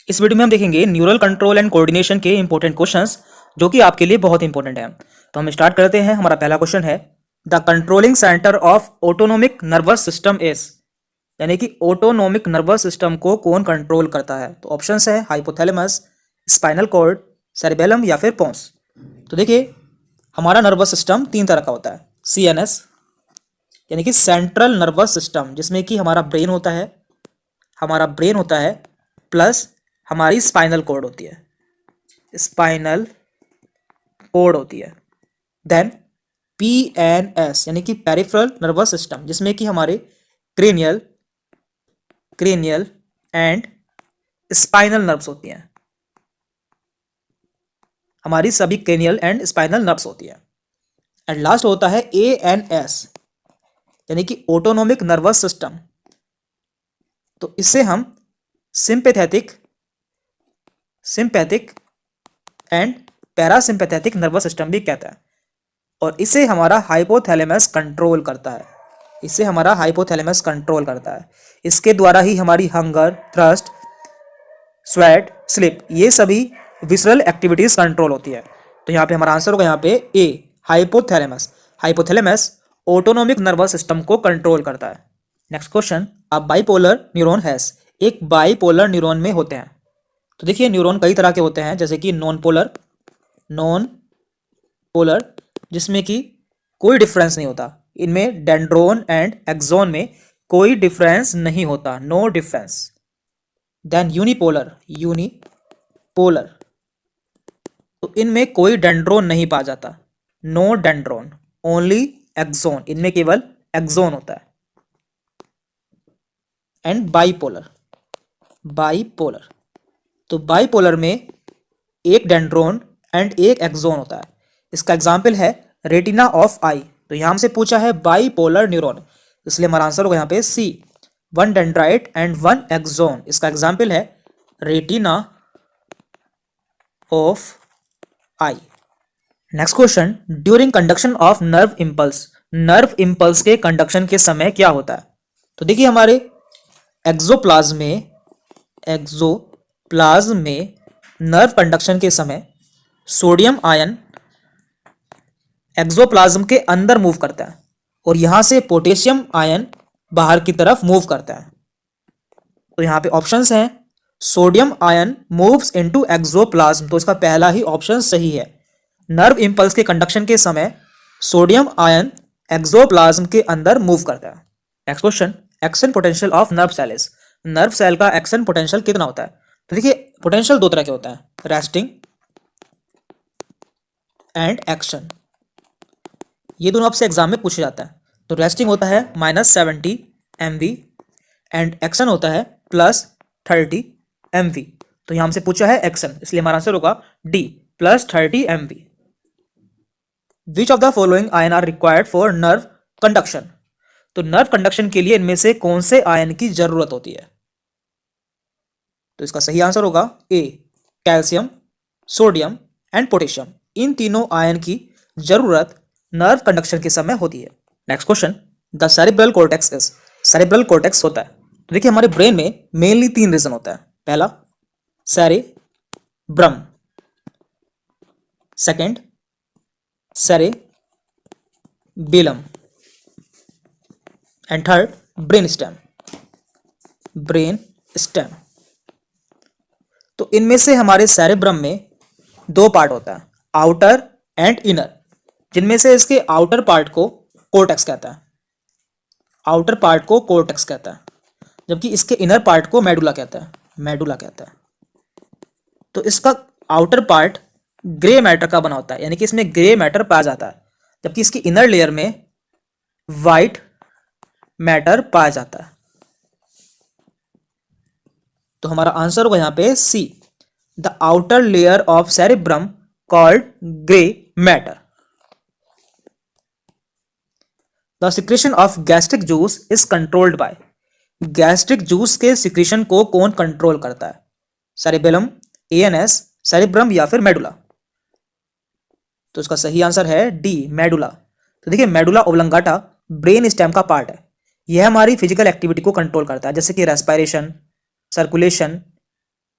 इस वीडियो में हम देखेंगे न्यूरल कंट्रोल एंड कोऑर्डिनेशन के इंपॉर्टेंट क्वेश्चंस जो कि आपके लिए बहुत इंपॉर्टेंट है। तो हम स्टार्ट करते हैं। हमारा पहला क्वेश्चन है, the controlling centre of autonomic nervous system is, यानी कि ऑटोनोमिक नर्वस सिस्टम को कौन कंट्रोल करता है। तो ऑप्शंस है हाइपोथैलेमस, स्पाइनल कॉर्ड, सेरेबेलम या फिर पोन्स। तो देखिए, हमारा नर्वस सिस्टम तीन तरह का होता है। सीएनएस यानी कि सेंट्रल नर्वस सिस्टम, जिसमें कि हमारा ब्रेन होता है प्लस हमारी स्पाइनल कॉर्ड होती है, स्पाइनल कॉर्ड होती है। देन पीएनएस यानी कि पेरिफेरल नर्वस सिस्टम, जिसमें कि हमारे क्रेनियल एंड स्पाइनल नर्व्स होती हैं, हमारी सभी क्रेनियल एंड स्पाइनल नर्व्स होती हैं। एंड लास्ट होता है एएनएस यानी कि ऑटोनोमिक नर्वस सिस्टम। तो इससे हम sympathetic and parasympathetic nervous system भी कहते हैं। और इसे हमारा हाइपोथैलेमस कंट्रोल करता है। इसके द्वारा ही हमारी हंगर, थ्रस्ट, स्वेट, स्लिप, ये सभी विसरल एक्टिविटीज कंट्रोल होती है। तो यहाँ पे हमारा आंसर होगा यहाँ पे ए, हाइपोथैलेमस ऑटोनोमिक नर्वस सिस्टम को कंट्रोल करता है। Next question, a bipolar neuron has, एक बाइपोलर न्यूरॉन में होते हैं। तो देखिए, न्यूरॉन कई तरह के होते हैं, जैसे कि नॉन पोलर जिसमें कि कोई डिफरेंस नहीं होता, इनमें डेंड्रोन एंड एक्सोन में कोई डिफरेंस नहीं होता, नो डिफरेंस। देन यूनिपोलर तो इनमें कोई डेंड्रोन नहीं पाया जाता, नो डेंड्रोन, ओनली एक्सोन, इनमें केवल एक्सोन होता है। एंड बाइपोलर तो बाइपोलर में एक डेंड्रोन एंड एक एक्सोन होता है। इसका एग्जाम्पल है रेटिना ऑफ आई। तो यहां से पूछा है बाइपोलर न्यूरॉन, इसलिए हमारा आंसर होगा यहाँ पे C, one dendrite and one axon. इसका एग्जाम्पल है retina of eye. Next question, during conduction of nerve impulse के कंडक्शन के समय क्या होता है। तो देखिए, हमारे एक्सोप्लाज्म में नर्व कंडक्शन के समय सोडियम आयन एक्सोप्लाज्म के अंदर मूव करता है और यहां से पोटेशियम आयन बाहर की तरफ मूव करता है। तो यहां पे ऑप्शंस हैं, sodium ion moves into axoplasm, तो इसका पहला ही ऑप्शन सही है। नर्व इंपल्स के कंडक्शन के समय सोडियम आयन एक्सोप्लाज्म के अंदर मूव करता है। Next question, action potential of nerve cell का एक्शन पोटेंशियल कितना होता है। तो देखिए, पोटेंशियल दो तरह के होता है, रेस्टिंग एंड एक्शन। ये दोनों आपसे एग्जाम में पूछा जाता है। तो रेस्टिंग होता है -70 MV एंड एक्शन होता है +30 MV। तो यहां हमसे पूछा है एक्शन, इसलिए हमारा आंसर होगा D, +30 MV। Which of the following ion are required for nerve conduction. तो नर्व कंडक्शन के लिए इनमें से कौन से आयन की जरूरत होती है। तो इसका सही आंसर होगा ए, कैल्शियम, सोडियम एंड पोटेशियम। इन तीनों आयन की जरूरत नर्व कंडक्शन के समय होती है। Next question, the cerebral cortex होता है। तो देखिए, हमारे ब्रेन में मेनली तीन रीजन होता है। पहला cerebrum, second cerebellum and third brain stem. तो इनमें से हमारे सेरेब्रम में दो पार्ट होता है, आउटर एंड इनर, जिनमें से इसके आउटर पार्ट को कोर्टेक्स कहता है, जबकि इसके इनर पार्ट को मेडुला कहता है। तो इसका आउटर पार्ट ग्रे मैटर का बना होता है, यानी कि इसमें ग्रे मैटर पाया जाता है, जबकि इसकी इनर लेयर में व्हाइट मैटर पाया जाता है। तो हमारा आंसर होगा यहां पे C, the outer layer of cerebrum called grey matter. The secretion of gastric juice is controlled by, gastric juice के सिक्रेशन को कौन कंट्रोल करता है। सेरेबेलम, एएनएस, सेरेब्रम या फिर मेडुला। तो इसका सही आंसर है डी, मेडुला। तो देखिए, मेडुला ओब्लंगाटा ब्रेन स्टेम का पार्ट है। यह हमारी फिजिकल एक्टिविटी को कंट्रोल करता है, जैसे कि respiration, circulation,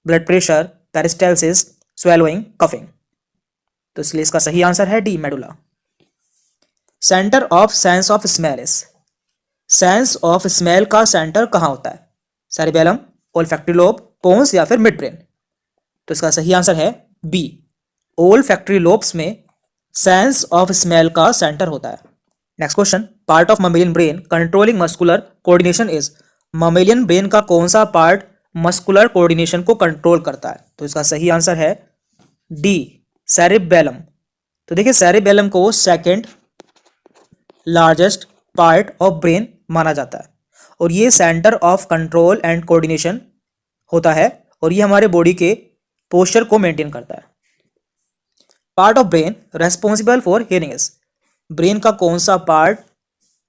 blood pressure, peristalsis, swallowing, coughing. तो इसलिए इसका सही आंसर है D, medulla. Centre of sense of smell is, sense of smell का सेंटर कहाँ होता है? सेरिबेलम, ओल्फैक्टरी लोब, पोन्स या फिर मिड ब्रेन। तो इसका सही आंसर है बी, ओल्फैक्टरी लोब्स में सेंस ऑफ स्मेल का सेंटर होता है। Next question, part of mammalian brain controlling muscular coordination is, mammalian brain का कौन सा पार्ट मस्कुलर कोऑर्डिनेशन को कंट्रोल करता है? तो इसका सही आंसर है डी, सेरिबेलम। तो देखिए सेरिबेलम को second largest part of brain माना जाता है और ये centre of control and coordination होता है और ये हमारे बॉडी के पोस्चर को मेंटेन करता है। Part of brain responsible for hearing is, brain का कौन सा पार्ट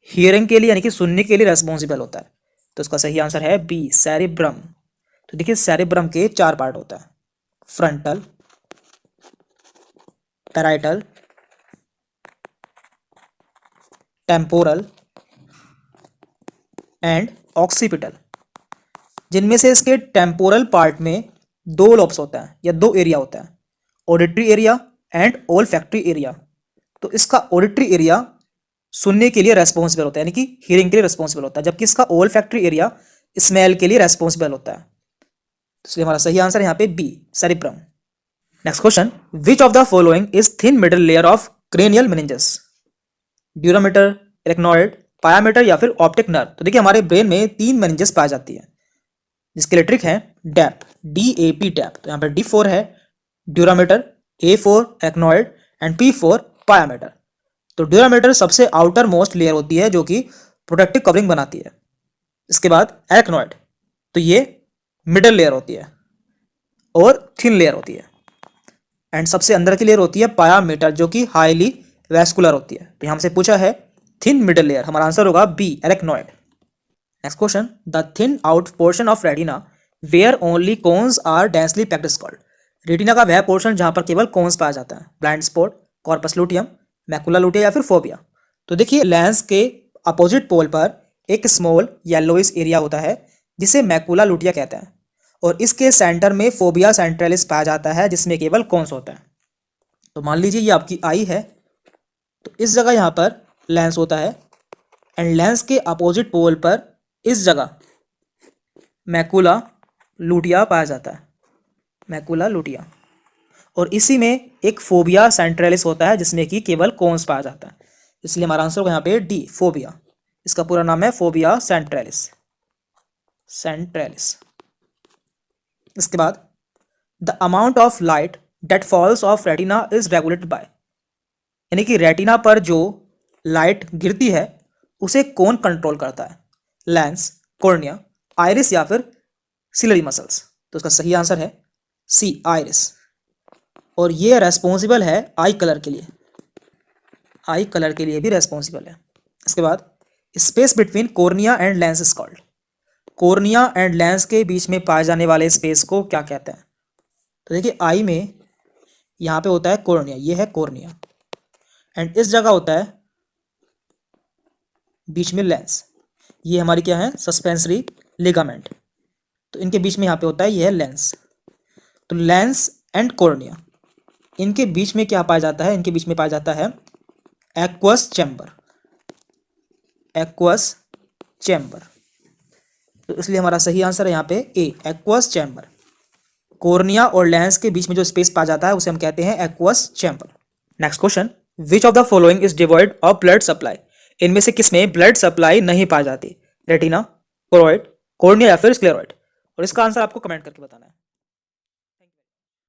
हियरिंग के लिए यानी कि सुनने के लिए रेस्पॉन्सिबल होता है? तो इसका सही आंसर है बी, सेरिब्रम। तो देखिए सेरिब्रम के 4 पार्ट होता है, frontal, parietal, temporal and occipital, जिनमें से इसके टेम्पोरल पार्ट में 2 लोब्स होता है या 2 एरिया होता है, auditory area and olfactory area. तो इसका ऑडिटरी एरिया सुनने के लिए रेस्पॉन्सिबल होता है यानी कि हियरिंग के लिए रेस्पॉन्सिबल होता है, जबकि इसका ओल्फैक्टरी एरिया स्मेल के लिए रेस्पॉन्सिबल होता है। तो इसलिए हमारा सही आंसर यहाँ पे B, cerebrum. Next question, which of the following is thin middle layer of cranial meninges, dura mater, arachnoid, pia mater या फिर ऑप्टिक नर्व। तो देखिए हमारे ब्रेन में 3 मेनिंजेस पाई जाती है जिसके लिए ट्रिक है डैप, DAP टैप। तो यहाँ पर D4 है dura mater, A4 arachnoid and P4 pia mater. तो ड्यूरामीटर सबसे आउटर मोस्ट लेयर होती है जो कि प्रोटेक्टिव कवरिंग बनाती है। इसके बाद इरेक्नॉइड, तो ये मिडल लेयर होती है और थिन लेयर होती है एंड सबसे अंदर की लेयर होती है पायामीटर जो कि हाईली वैस्कुलर होती है। तो यहाँ से पूछा है थिन मिडल लेयर, हमारा आंसर होगा B, arachnoid. Next question, the thin out portion of retina where only cones are densely packed is called, retina का वह पोर्शन जहां पर केवल कोन्स पाया जाता है, blind spot, corpus luteum, macula lutea या फिर फोबिया। तो देखिए लेंस के अपोजिट पोल पर एक स्मॉल येलोइश एरिया होता है जिसे मैकुला लुटिया कहते हैं और इसके सेंटर में फोबिया सेंट्रलिस पाया जाता है जिसमें केवल कोन्स होता है। तो मान लीजिए ये आपकी आई है, तो इस जगह यहाँ पर लेंस होता है एंड लेंस के अपोजिट पोल पर इस जगह मैकुला लुटिया पाया जाता है, मैकुला लुटिया, और इसी में एक फोबिया सेंट्रलिस होता है जिसमें कि केवल कोन्स पाया जाता है। इसलिए हमारा आंसर होगा यहाँ पे डी, फोबिया। इसका पूरा नाम है फोबिया सेंट्रलिस, सेंट्रलिस। इसके बाद the amount of light that falls on retina is regulated by, यानी कि रेटिना पर जो लाइट गिरती है उसे कौन कंट्रोल करता है, लेंस, कॉर्निया, आइरिस या फिर सिलरी मसल्स। तो इसका सही आंसर है सी, आइरिस, और ये रेस्पॉन्सिबल है आई कलर के लिए, आई कलर के लिए भी रेस्पॉन्सिबल है। इसके बाद space between cornea and lens is called, cornea and lens के बीच में पाए जाने वाले स्पेस को क्या कहते हैं? तो देखिए आई में यहाँ पे होता है कॉर्निया, ये है कॉर्निया एंड इस जगह होता है बीच में लेंस, ये हमारी क्या है, सस्पेंसरी लिगामेंट। तो इनके बीच में यहाँ पे होता है ये है लेंस। तो लेंस एंड कॉर्निया, इनके बीच में क्या पाया जाता है? इनके बीच में पाया जाता है एक्वस चैम्बर, एक्वस चैम्बर। तो इसलिए हमारा सही आंसर है यहाँ पे ए, एक्वस चैम्बर। कॉर्निया और लेंस के बीच में जो स्पेस पाया जाता है उसे हम कहते हैं aqueous chamber. Next question, which of the following is devoid of blood supply, इनमें से किसमें ब्लड सप्लाई नहीं पाई जाती, रेटिना, कोरोइड, कॉर्निया या फिर स्क्लेरॉइड? और इसका आंसर आपको कमेंट करके बताना है।